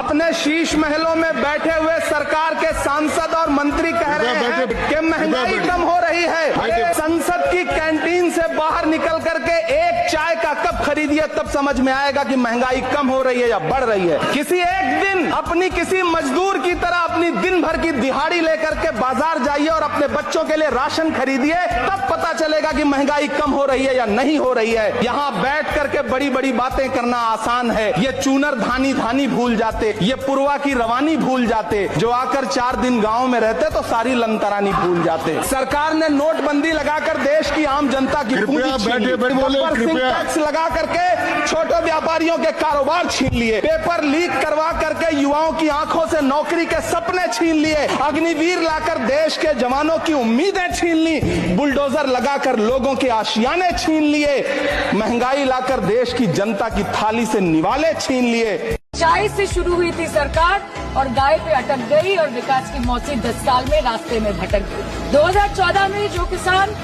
अपने शीश महलों में बैठे हुए सरकार के सांसद और मंत्री कह रहे हैं कि महंगाई कम हो रही है। संसद की कैंटीन से बाहर निकल करके एक चाय का कप खरीदिए, तब समझ में आएगा कि महंगाई कम हो रही है या बढ़ रही है। किसी एक दिन अपनी किसी मजदूर की तरह अपनी दिन भर की दिहाड़ी लेकर के बाजार जाइए और अपने बच्चों के लिए राशन खरीदिए, तब पता चलेगा कि महंगाई कम हो रही है या नहीं हो रही है। यहाँ बैठ करके बड़ी बड़ी बातें करना आसान है। ये चूनर धानी धानी भूल जाते, ये पुरवा की रवानी भूल जाते, जो आकर 4 दिन गांव में रहते तो सारी लंतरानी भूल जाते। सरकार ने नोटबंदी लगाकर देश की आम जनता की पूंजी टैक्स लगा करके छोटे व्यापारियों के कारोबार छीन लिए, पेपर लीक करवा करके युवाओं की आंखों से नौकरी के सपने छीन लिए, अग्निवीर लाकर देश के जवानों की उम्मीदें छीन ली, बुलडोजर लगाकर लोगों के आशियाने छीन लिए, महंगाई लाकर देश की जनता की थाली से निवाले छीन लिए। चाय से शुरू हुई थी सरकार और गाय पे अटक गई और विकास की मौसी 10 साल में रास्ते में भटक गई। 2014 में जो किसान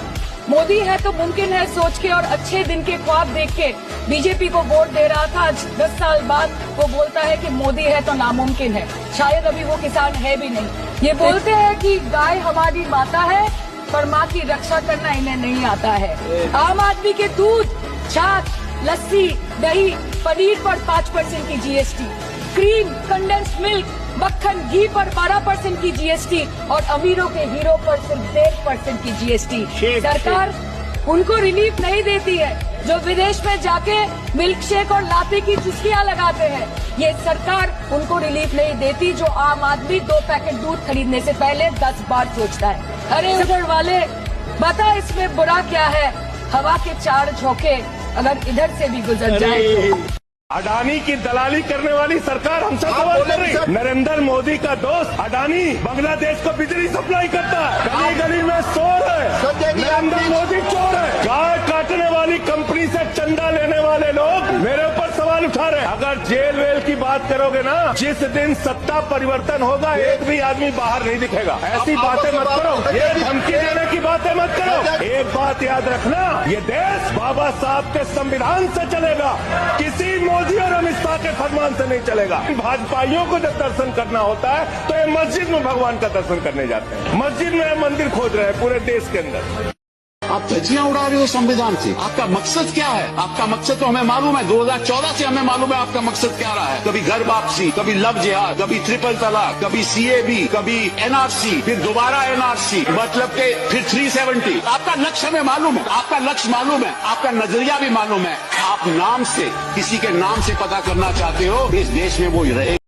मोदी है तो मुमकिन है सोच के और अच्छे दिन के ख्वाब देख के बीजेपी को वोट दे रहा था, आज 10 साल बाद वो बोलता है कि मोदी है तो नामुमकिन है। शायद अभी वो किसान है भी नहीं। ये बोलते हैं कि गाय हमारी माता है पर माँ की रक्षा करना इन्हें नहीं आता है। आम आदमी के दूध, छाछ, लस्सी, दही, पनीर पर 5% की जीएसटी, क्रीम, कंडेंस्ड मिल्क, मक्खन, घी पर 12% की जीएसटी और अमीरों के हीरो पर सिर्फ 1.5% की जीएसटी। सरकार उनको रिलीफ नहीं देती है जो विदेश में जाके मिल्क शेक और लाते की चुस्कियां लगाते हैं। ये सरकार उनको रिलीफ नहीं देती जो आम आदमी 2 पैकेट दूध खरीदने से पहले 10 बार सोचता है। अरे उधर वाले, बता इसमें बुरा क्या है? हवा के 4 झोंके अगर इधर से भी गुजर जाए। अडानी की दलाली करने वाली सरकार हमसे सवाल कर रही है। नरेंद्र मोदी का दोस्त अडानी बांग्लादेश को बिजली सप्लाई करता है, गली गली में शोर है, नरेंद्र मोदी चोर है। गाय काटने वाली कंपनी से चंदा लेने वाले लोग मेरे ऊपर सवाल उठा रहे हैं। अगर जेल वेल की बात करोगे ना, जिस दिन सत्ता परिवर्तन होगा एक भी आदमी बाहर नहीं दिखेगा। ऐसी बातें मत करो, ये धमकी देने की बातें मत करो। एक बात याद रखना, ये देश बाबा साहब के संविधान से चलेगा, किसी मोदी और अमित शाह के फरमान से नहीं चलेगा। भाजपाइयों को जब दर्शन करना होता है तो ये मस्जिद में भगवान का दर्शन करने जाते हैं, मस्जिद में मंदिर खोद रहे हैं पूरे देश के अंदर। आप धज्जियां उड़ा रहे हो संविधान से। आपका मकसद क्या है? आपका मकसद तो हमें मालूम है, 2014 से हमें मालूम है आपका मकसद क्या रहा है। कभी घर वापसी, कभी लव जिहाद, कभी ट्रिपल तलाक, कभी सीएबी, कभी एनआरसी, फिर दोबारा एनआरसी, मतलब के फिर 370। आपका लक्ष्य हमें मालूम है, आपका लक्ष्य मालूम है, आपका नजरिया भी मालूम है। आप नाम से, किसी के नाम से पता करना चाहते हो, इस देश में वो रहे।